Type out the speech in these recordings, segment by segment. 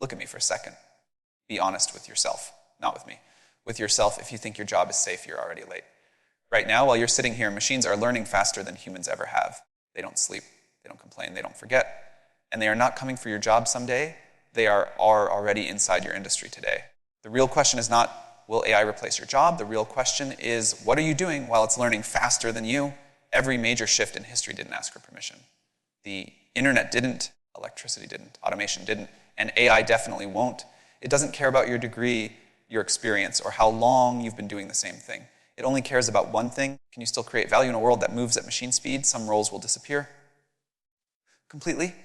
Look at me for a second. Be honest with yourself, not with me. With yourself, if you think your job is safe, you're already late. Right now, while you're sitting here, machines are learning faster than humans ever have. They don't sleep, they don't complain, they don't forget. And they are not coming for your job someday. They are already inside your industry today. The real question is not, will AI replace your job? The real question is, what are you doing while it's learning faster than you? Every major shift in history didn't ask for permission. The internet didn't, electricity didn't, automation didn't, and AI definitely won't. It doesn't care about your degree, your experience, or how long you've been doing the same thing. It only cares about one thing. Can you still create value in a world that moves at machine speed? Some roles will disappear completely.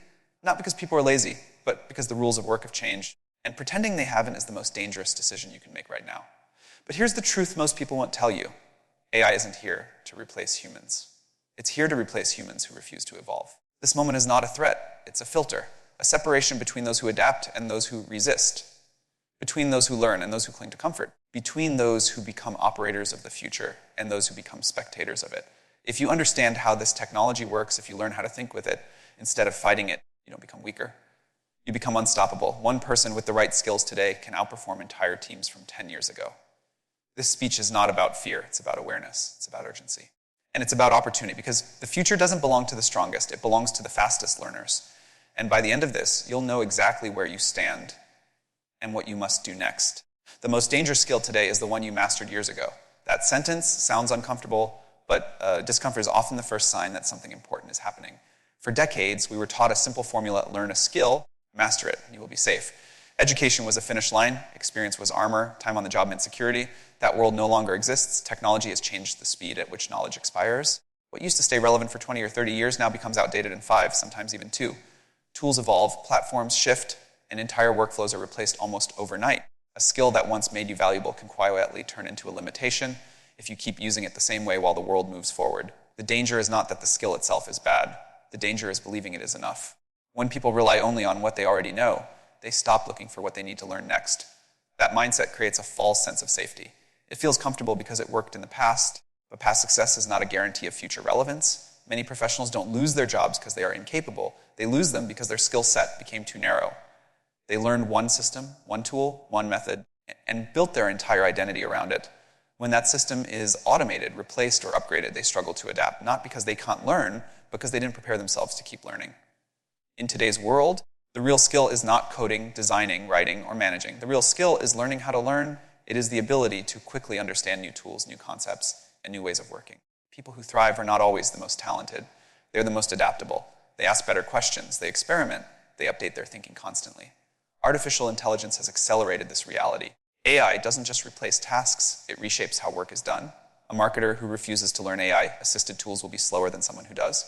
Not because people are lazy, but because the rules of work have changed. And pretending they haven't is the most dangerous decision you can make right now. But here's the truth most people won't tell you. AI isn't here to replace humans. It's here to replace humans who refuse to evolve. This moment is not a threat. It's a filter, a separation between those who adapt and those who resist, between those who learn and those who cling to comfort, between those who become operators of the future and those who become spectators of it. If you understand how this technology works, if you learn how to think with it, instead of fighting it, you don't become weaker. You become unstoppable. One person with the right skills today can outperform entire teams from 10 years ago. This speech is not about fear. It's about awareness. It's about urgency. And it's about opportunity, because the future doesn't belong to the strongest. It belongs to the fastest learners. And by the end of this, you'll know exactly where you stand and what you must do next. The most dangerous skill today is the one you mastered years ago. That sentence sounds uncomfortable, but discomfort is often the first sign that something important is happening. For decades, we were taught a simple formula: learn a skill, master it, and you will be safe. Education was a finish line. Experience was armor. Time on the job meant security. That world no longer exists. Technology has changed the speed at which knowledge expires. What used to stay relevant for 20 or 30 years now becomes outdated in 5, sometimes even 2. Tools evolve, platforms shift, and entire workflows are replaced almost overnight. A skill that once made you valuable can quietly turn into a limitation if you keep using it the same way while the world moves forward. The danger is not that the skill itself is bad. The danger is believing it is enough. When people rely only on what they already know, they stop looking for what they need to learn next. That mindset creates a false sense of safety. It feels comfortable because it worked in the past, but past success is not a guarantee of future relevance. Many professionals don't lose their jobs because they are incapable. They lose them because their skill set became too narrow. They learned one system, one tool, one method, and built their entire identity around it. When that system is automated, replaced, or upgraded, they struggle to adapt, not because they can't learn, but because they didn't prepare themselves to keep learning. In today's world, the real skill is not coding, designing, writing, or managing. The real skill is learning how to learn. It is the ability to quickly understand new tools, new concepts, and new ways of working. People who thrive are not always the most talented. They're the most adaptable. They ask better questions. They experiment. They update their thinking constantly. Artificial intelligence has accelerated this reality. AI doesn't just replace tasks, it reshapes how work is done. A marketer who refuses to learn AI-assisted tools will be slower than someone who does.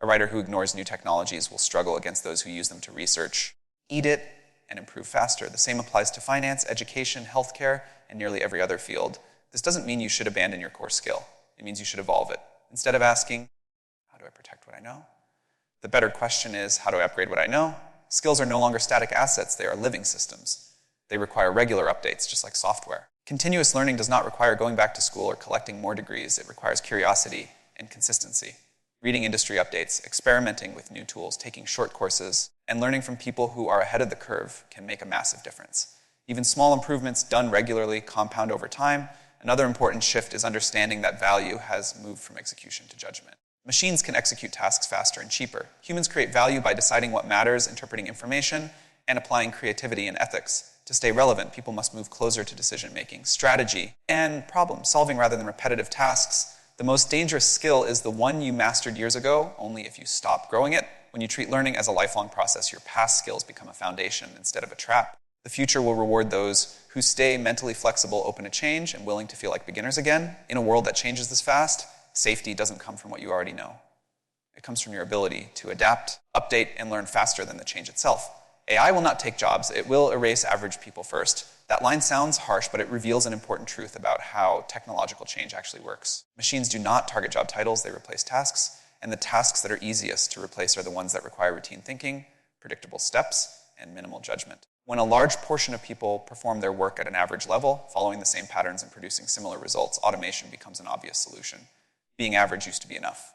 A writer who ignores new technologies will struggle against those who use them to research, eat it, and improve faster. The same applies to finance, education, healthcare, and nearly every other field. This doesn't mean you should abandon your core skill. It means you should evolve it. Instead of asking, how do I protect what I know? The better question is, how do I upgrade what I know? Skills are no longer static assets, they are living systems. They require regular updates, just like software. Continuous learning does not require going back to school or collecting more degrees. It requires curiosity and consistency. Reading industry updates, experimenting with new tools, taking short courses, and learning from people who are ahead of the curve can make a massive difference. Even small improvements done regularly compound over time. Another important shift is understanding that value has moved from execution to judgment. Machines can execute tasks faster and cheaper. Humans create value by deciding what matters, interpreting information, and applying creativity and ethics. To stay relevant, people must move closer to decision-making, strategy, and problem-solving rather than repetitive tasks. The most dangerous skill is the one you mastered years ago, only if you stop growing it. When you treat learning as a lifelong process, your past skills become a foundation instead of a trap. The future will reward those who stay mentally flexible, open to change, and willing to feel like beginners again. In a world that changes this fast, safety doesn't come from what you already know. It comes from your ability to adapt, update, and learn faster than the change itself. AI will not take jobs. It will erase average people first. That line sounds harsh, but it reveals an important truth about how technological change actually works. Machines do not target job titles, they replace tasks, and the tasks that are easiest to replace are the ones that require routine thinking, predictable steps, and minimal judgment. When a large portion of people perform their work at an average level, following the same patterns and producing similar results, automation becomes an obvious solution. Being average used to be enough.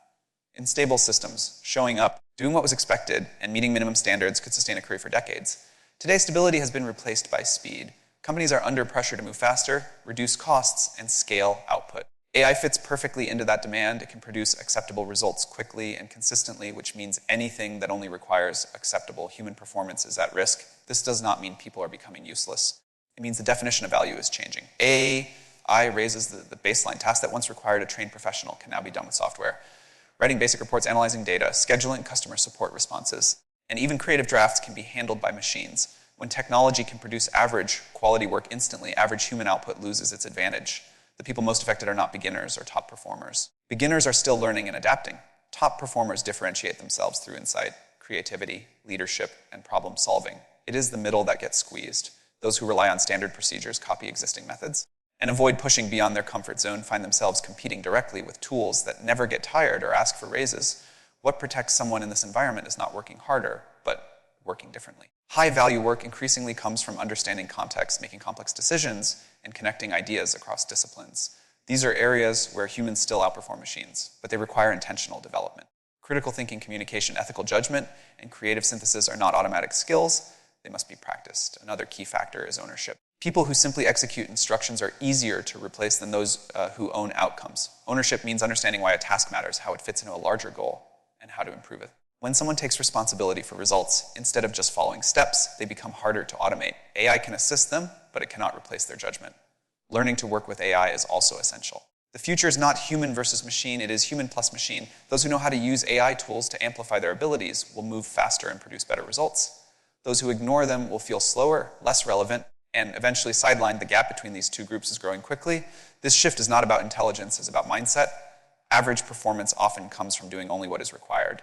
In stable systems, showing up, doing what was expected, and meeting minimum standards could sustain a career for decades. Today, stability has been replaced by speed. Companies are under pressure to move faster, reduce costs, and scale output. AI fits perfectly into that demand. It can produce acceptable results quickly and consistently, which means anything that only requires acceptable human performance is at risk. This does not mean people are becoming useless. It means the definition of value is changing. AI raises the baseline. Tasks that once required a trained professional can now be done with software. Writing basic reports, analyzing data, scheduling customer support responses, and even creative drafts can be handled by machines. When technology can produce average quality work instantly, average human output loses its advantage. The people most affected are not beginners or top performers. Beginners are still learning and adapting. Top performers differentiate themselves through insight, creativity, leadership, and problem solving. It is the middle that gets squeezed. Those who rely on standard procedures copy existing methods and avoid pushing beyond their comfort zone find themselves competing directly with tools that never get tired or ask for raises. What protects someone in this environment is not working harder, but working differently. High-value work increasingly comes from understanding context, making complex decisions, and connecting ideas across disciplines. These are areas where humans still outperform machines, but they require intentional development. Critical thinking, communication, ethical judgment, and creative synthesis are not automatic skills. They must be practiced. Another key factor is ownership. People who simply execute instructions are easier to replace than those who own outcomes. Ownership means understanding why a task matters, how it fits into a larger goal, and how to improve it. When someone takes responsibility for results, instead of just following steps, they become harder to automate. AI can assist them, but it cannot replace their judgment. Learning to work with AI is also essential. The future is not human versus machine, it is human plus machine. Those who know how to use AI tools to amplify their abilities will move faster and produce better results. Those who ignore them will feel slower, less relevant, and eventually sidelined. The gap between these two groups is growing quickly. This shift is not about intelligence, it's about mindset. Average performance often comes from doing only what is required.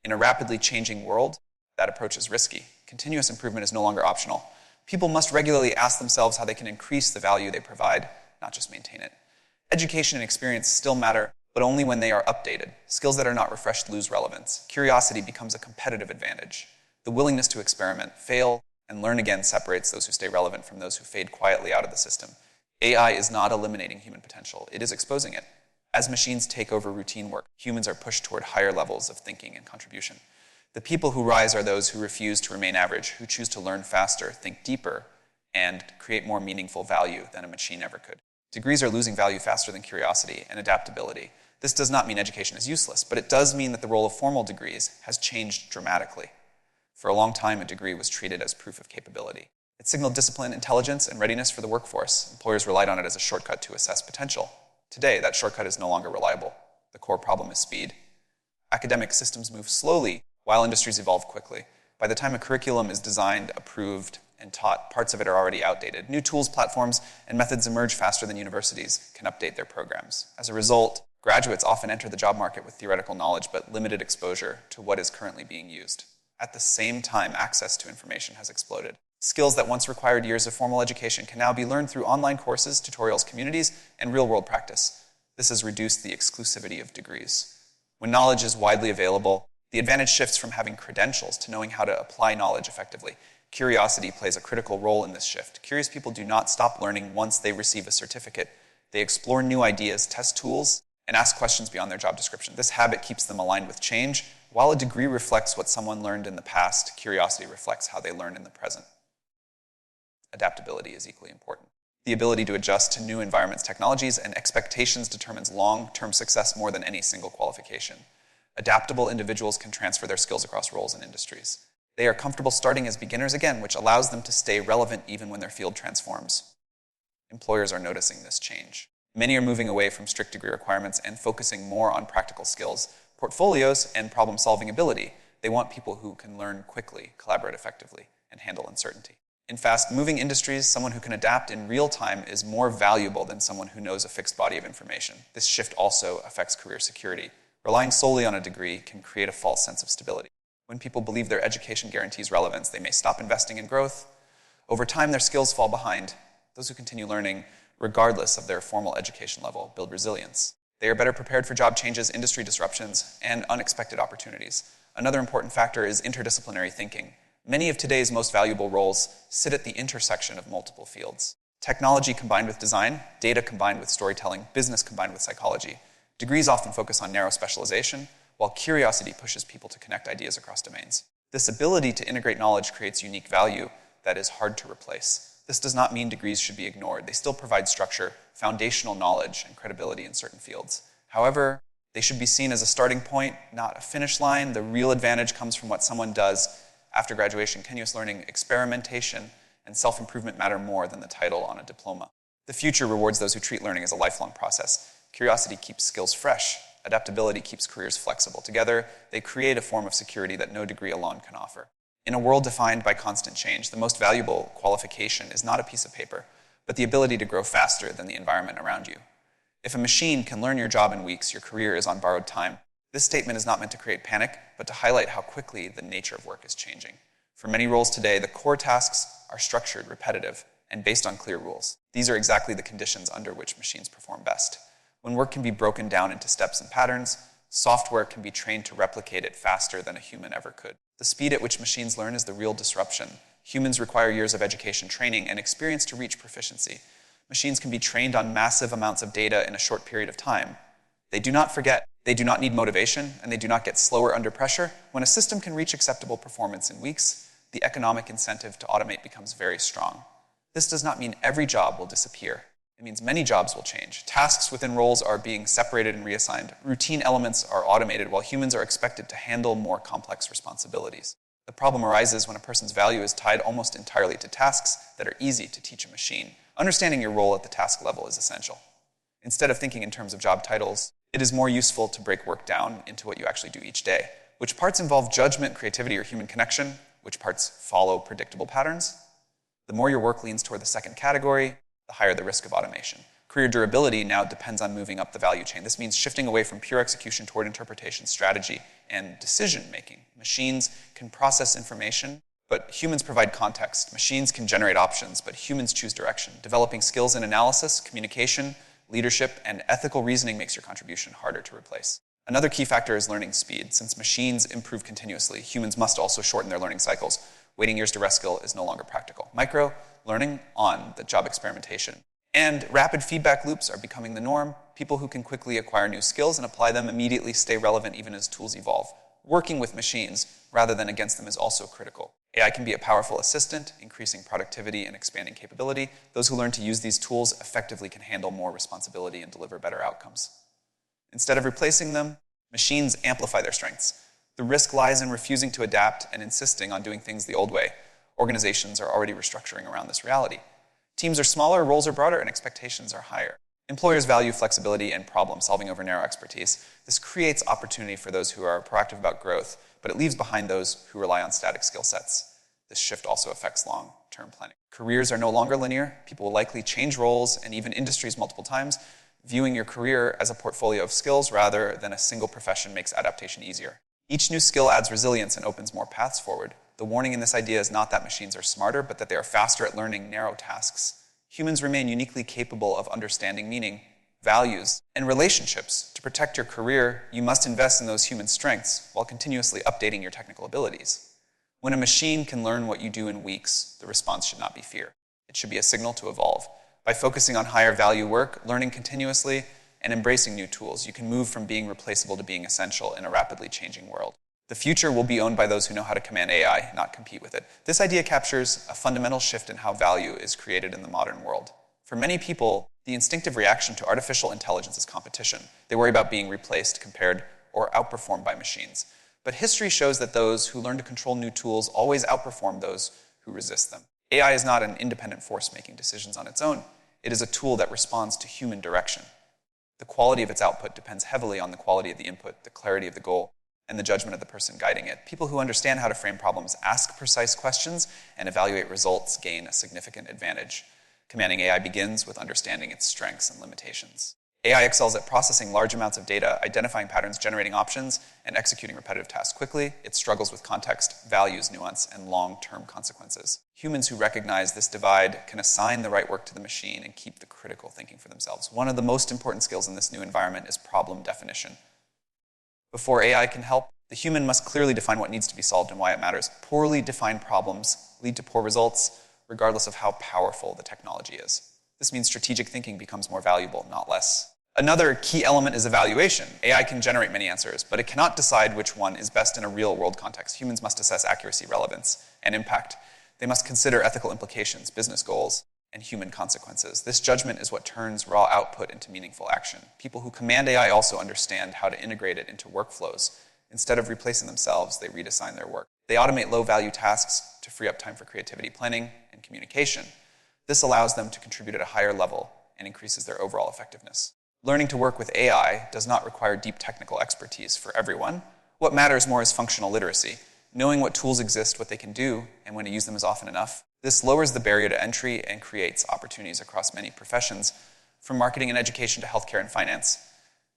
In a rapidly changing world, that approach is risky. Continuous improvement is no longer optional. People must regularly ask themselves how they can increase the value they provide, not just maintain it. Education and experience still matter, but only when they are updated. Skills that are not refreshed lose relevance. Curiosity becomes a competitive advantage. The willingness to experiment, fail, and learn again separates those who stay relevant from those who fade quietly out of the system. AI is not eliminating human potential. It is exposing it. As machines take over routine work, humans are pushed toward higher levels of thinking and contribution. The people who rise are those who refuse to remain average, who choose to learn faster, think deeper, and create more meaningful value than a machine ever could. Degrees are losing value faster than curiosity and adaptability. This does not mean education is useless, but it does mean that the role of formal degrees has changed dramatically. For a long time, a degree was treated as proof of capability. It signaled discipline, intelligence, and readiness for the workforce. Employers relied on it as a shortcut to assess potential. Today, that shortcut is no longer reliable. The core problem is speed. Academic systems move slowly while industries evolve quickly. By the time a curriculum is designed, approved, and taught, parts of it are already outdated. New tools, platforms, and methods emerge faster than universities can update their programs. As a result, graduates often enter the job market with theoretical knowledge but limited exposure to what is currently being used. At the same time, access to information has exploded. Skills that once required years of formal education can now be learned through online courses, tutorials, communities, and real-world practice. This has reduced the exclusivity of degrees. When knowledge is widely available, the advantage shifts from having credentials to knowing how to apply knowledge effectively. Curiosity plays a critical role in this shift. Curious people do not stop learning once they receive a certificate. They explore new ideas, test tools, and ask questions beyond their job description. This habit keeps them aligned with change. While a degree reflects what someone learned in the past, curiosity reflects how they learn in the present. Adaptability is equally important. The ability to adjust to new environments, technologies, and expectations determines long-term success more than any single qualification. Adaptable individuals can transfer their skills across roles and industries. They are comfortable starting as beginners again, which allows them to stay relevant even when their field transforms. Employers are noticing this change. Many are moving away from strict degree requirements and focusing more on practical skills, portfolios, and problem-solving ability. They want people who can learn quickly, collaborate effectively, and handle uncertainty. In fast-moving industries, someone who can adapt in real time is more valuable than someone who knows a fixed body of information. This shift also affects career security. Relying solely on a degree can create a false sense of stability. When people believe their education guarantees relevance, they may stop investing in growth. Over time, their skills fall behind. Those who continue learning, regardless of their formal education level, build resilience. They are better prepared for job changes, industry disruptions, and unexpected opportunities. Another important factor is interdisciplinary thinking. Many of today's most valuable roles sit at the intersection of multiple fields. Technology combined with design, data combined with storytelling, business combined with psychology. Degrees often focus on narrow specialization, while curiosity pushes people to connect ideas across domains. This ability to integrate knowledge creates unique value. that is hard to replace. This does not mean degrees should be ignored. They still provide structure, foundational knowledge, and credibility in certain fields. However, they should be seen as a starting point, not a finish line. The real advantage comes from what someone does after graduation. Continuous learning, experimentation, and self-improvement matter more than the title on a diploma. The future rewards those who treat learning as a lifelong process. Curiosity keeps skills fresh. Adaptability keeps careers flexible. Together, they create a form of security that no degree alone can offer. In a world defined by constant change, the most valuable qualification is not a piece of paper, but the ability to grow faster than the environment around you. If a machine can learn your job in weeks, your career is on borrowed time. This statement is not meant to create panic, but to highlight how quickly the nature of work is changing. For many roles today, the core tasks are structured, repetitive, and based on clear rules. These are exactly the conditions under which machines perform best. When work can be broken down into steps and patterns, software can be trained to replicate it faster than a human ever could. The speed at which machines learn is the real disruption. Humans require years of education, training, and experience to reach proficiency. Machines can be trained on massive amounts of data in a short period of time. They do not forget, they do not need motivation, and they do not get slower under pressure. When a system can reach acceptable performance in weeks, the economic incentive to automate becomes very strong. This does not mean every job will disappear. It means many jobs will change. Tasks within roles are being separated and reassigned. Routine elements are automated while humans are expected to handle more complex responsibilities. The problem arises when a person's value is tied almost entirely to tasks that are easy to teach a machine. Understanding your role at the task level is essential. Instead of thinking in terms of job titles, it is more useful to break work down into what you actually do each day. Which parts involve judgment, creativity, or human connection? Which parts follow predictable patterns? The more your work leans toward the second category, the higher the risk of automation. Career durability now depends on moving up the value chain. This means shifting away from pure execution toward interpretation, strategy, and decision-making. Machines can process information, but humans provide context. Machines can generate options, but humans choose direction. Developing skills in analysis, communication, leadership, and ethical reasoning makes your contribution harder to replace. Another key factor is learning speed. Since machines improve continuously, humans must also shorten their learning cycles. Waiting years to reskill is no longer practical. Micro-learning, on-the-job experimentation, and rapid feedback loops are becoming the norm. People who can quickly acquire new skills and apply them immediately stay relevant even as tools evolve. Working with machines rather than against them is also critical. AI can be a powerful assistant, increasing productivity and expanding capability. Those who learn to use these tools effectively can handle more responsibility and deliver better outcomes. Instead of replacing them, machines amplify their strengths. The risk lies in refusing to adapt and insisting on doing things the old way. Organizations are already restructuring around this reality. Teams are smaller, roles are broader, and expectations are higher. Employers value flexibility and problem solving over narrow expertise. This creates opportunity for those who are proactive about growth, but it leaves behind those who rely on static skill sets. This shift also affects long-term planning. Careers are no longer linear. People will likely change roles and even industries multiple times. Viewing your career as a portfolio of skills rather than a single profession makes adaptation easier. Each new skill adds resilience and opens more paths forward. The warning in this idea is not that machines are smarter, but that they are faster at learning narrow tasks. Humans remain uniquely capable of understanding meaning, values, and relationships. To protect your career, you must invest in those human strengths while continuously updating your technical abilities. When a machine can learn what you do in weeks, the response should not be fear. It should be a signal to evolve. By focusing on higher value work, learning continuously, and embracing new tools, you can move from being replaceable to being essential in a rapidly changing world. The future will be owned by those who know how to command AI, not compete with it. This idea captures a fundamental shift in how value is created in the modern world. For many people, the instinctive reaction to artificial intelligence is competition. They worry about being replaced, compared, or outperformed by machines. But history shows that those who learn to control new tools always outperform those who resist them. AI is not an independent force making decisions on its own. It is a tool that responds to human direction. The quality of its output depends heavily on the quality of the input, the clarity of the goal, and the judgment of the person guiding it. People who understand how to frame problems, ask precise questions, and evaluate results gain a significant advantage. Commanding AI begins with understanding its strengths and limitations. AI excels at processing large amounts of data, identifying patterns, generating options, and executing repetitive tasks quickly. It struggles with context, values, nuance, and long-term consequences. Humans who recognize this divide can assign the right work to the machine and keep the critical thinking for themselves. One of the most important skills in this new environment is problem definition. Before AI can help, the human must clearly define what needs to be solved and why it matters. Poorly defined problems lead to poor results, regardless of how powerful the technology is. This means strategic thinking becomes more valuable, not less. Another key element is evaluation. AI can generate many answers, but it cannot decide which one is best in a real-world context. Humans must assess accuracy, relevance, and impact. They must consider ethical implications, business goals, and human consequences. This judgment is what turns raw output into meaningful action. People who command AI also understand how to integrate it into workflows. Instead of replacing themselves, they redesign their work. They automate low-value tasks to free up time for creativity, planning, and communication. This allows them to contribute at a higher level and increases their overall effectiveness. Learning to work with AI does not require deep technical expertise for everyone. What matters more is functional literacy, knowing what tools exist, what they can do, and when to use them is often enough. This lowers the barrier to entry and creates opportunities across many professions, from marketing and education to healthcare and finance.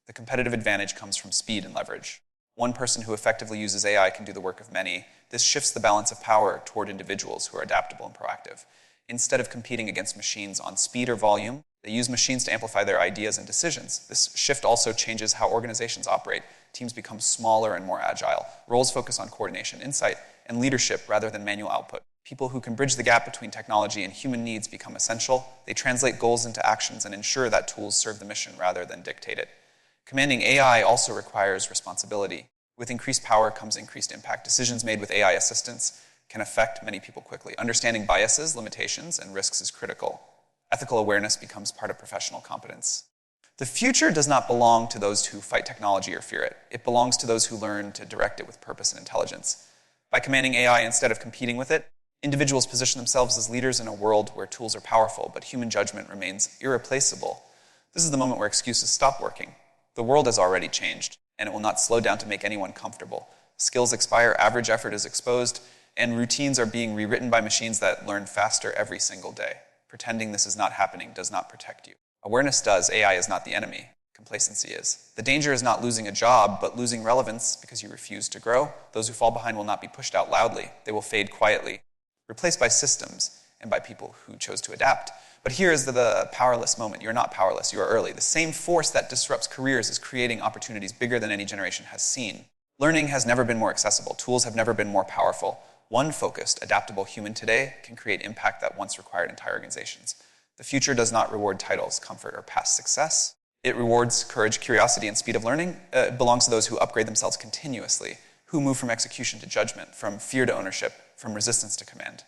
The competitive advantage comes from speed and leverage. One person who effectively uses AI can do the work of many. This shifts the balance of power toward individuals who are adaptable and proactive. Instead of competing against machines on speed or volume, they use machines to amplify their ideas and decisions. This shift also changes how organizations operate. Teams become smaller and more agile. Roles focus on coordination, insight, and leadership rather than manual output. People who can bridge the gap between technology and human needs become essential. They translate goals into actions and ensure that tools serve the mission rather than dictate it. Commanding AI also requires responsibility. With increased power comes increased impact. Decisions made with AI assistance can affect many people quickly. Understanding biases, limitations, and risks is critical. Ethical awareness becomes part of professional competence. The future does not belong to those who fight technology or fear it. It belongs to those who learn to direct it with purpose and intelligence. By commanding AI instead of competing with it, individuals position themselves as leaders in a world where tools are powerful, but human judgment remains irreplaceable. This is the moment where excuses stop working. The world has already changed, and it will not slow down to make anyone comfortable. Skills expire, average effort is exposed, and routines are being rewritten by machines that learn faster every single day. Pretending this is not happening does not protect you. Awareness does. AI is not the enemy. Complacency is. The danger is not losing a job, but losing relevance because you refuse to grow. Those who fall behind will not be pushed out loudly. They will fade quietly, replaced by systems and by people who chose to adapt. But here is the powerless moment. You're not powerless. You are early. The same force that disrupts careers is creating opportunities bigger than any generation has seen. Learning has never been more accessible. Tools have never been more powerful. One focused, adaptable human today can create impact that once required entire organizations. The future does not reward titles, comfort, or past success. It rewards courage, curiosity, and speed of learning. It belongs to those who upgrade themselves continuously, who move from execution to judgment, from fear to ownership, from resistance to command.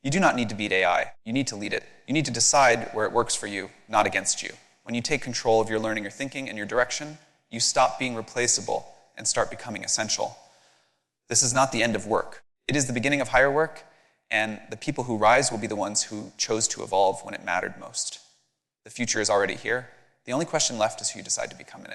You do not need to beat AI. You need to lead it. You need to decide where it works for you, not against you. When you take control of your learning, your thinking, and your direction, you stop being replaceable and start becoming essential. This is not the end of work. It is the beginning of higher work, and the people who rise will be the ones who chose to evolve when it mattered most. The future is already here. The only question left is who you decide to become in it.